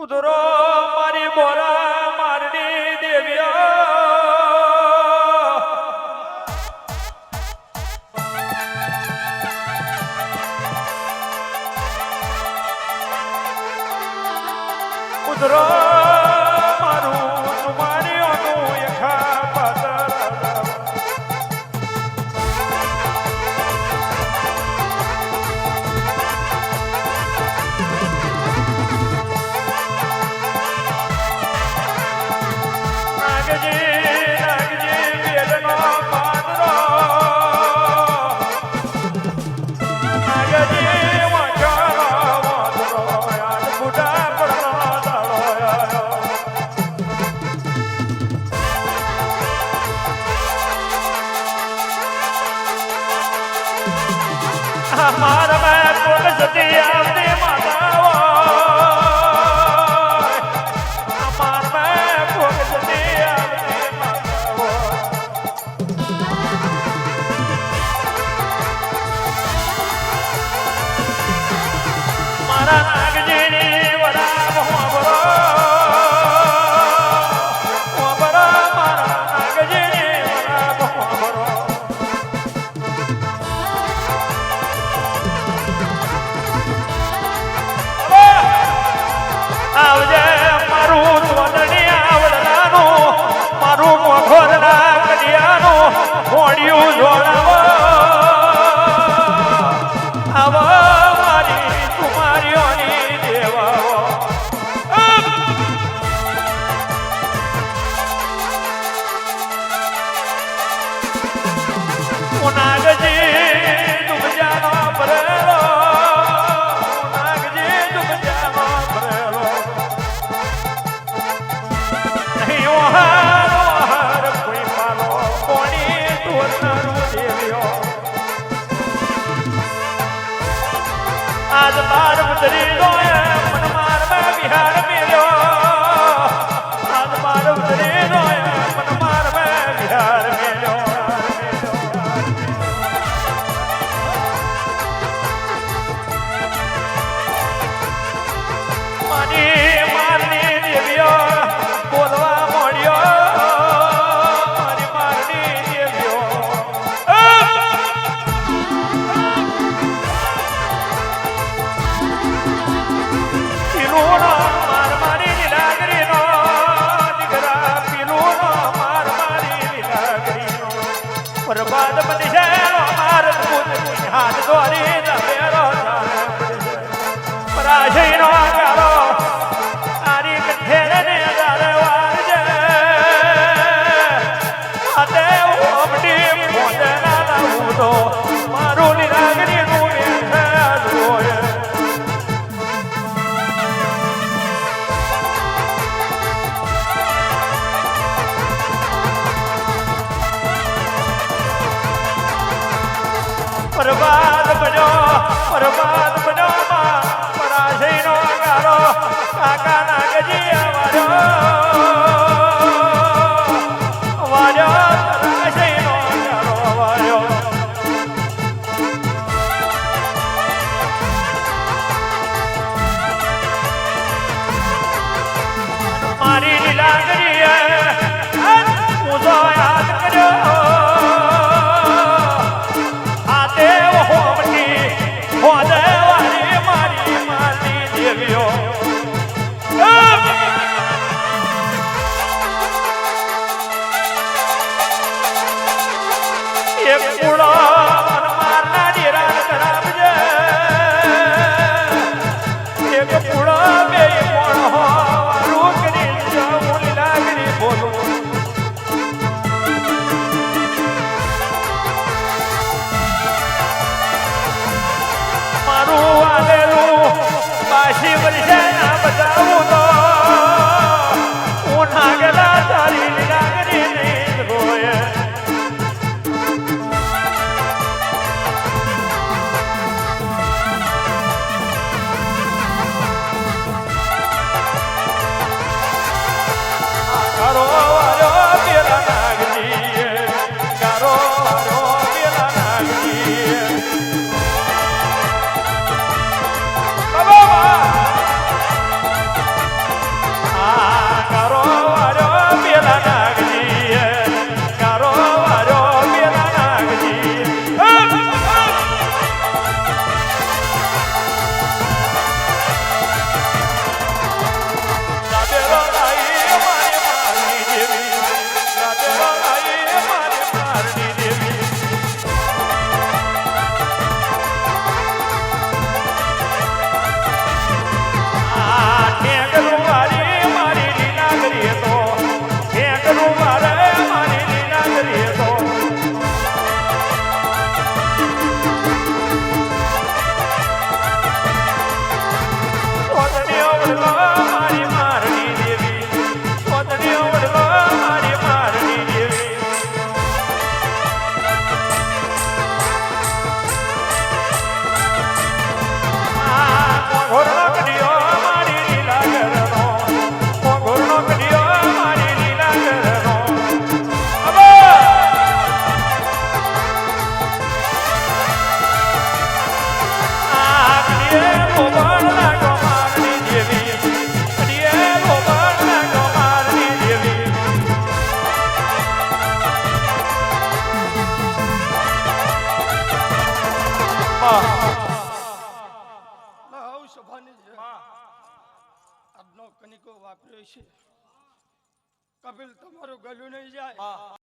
ઉધરો મારી બોરા મારડી દેવીઓ ઉધરો મારું તમારીઓનું એખા પાદર મારા મેં કોલ જતી આવતી માતાઓ મારા મેં કોલ જતી આવતી માતાઓ મારા નાગજીની વડા મોબરો મારા નાગજીની વડા મોબરો આવજે મારું ધોધણી આવડલાનું મારું મોઘોરના કડિયાનું મોડિયું જોડાવો આવો મારી કુમારીઓની દેવાઓ નાગજી ડૂબજાનો ભરેલો નાગજી ડૂબજાનો ભરેલો આજ બાર ઉતરી રોય મન માર મેં બિહાર મેલ્યો આજ બાર ઉતરી રોય મન માર મેં બિહાર મેલ્યો મારી મારની દેવીઓ બોલવા મળ્યો મારી મારની દેવીઓ પીલુનો માર મારી લીલાગરીનો દીકરા પીલુનો માર મારી લીલાગરીનો બરબાદ બની જાય માર પૂત હાથ દોરી નમેરો પરાજયનો ગારો આરી કઠેરને દારે વારજે આતે ઓમડી મોજના લાવું તો મારું લીલાગરીનું વેઠ જોયે બરબાદ બન્યો માં પરાજયનો ગારો કાકા નાગજી વાર્યો પરાજયનો ગારો વાર્યો મારી લીલાગરીએ હું તો યાદ કર્યો મારી મારી દેવીઓ એક પૂળો મારના ડેરા કરાવજે એક પૂળો બે કોણ વારું કરી હું લીલાગરી બોલું મારું આલેલું પાછી વર્ષે ના બતાવું તો હું નાગલા તારી લીલાગરી નહીં રોય છે. કપિલ તમારું ગલું નહીં જાય. હા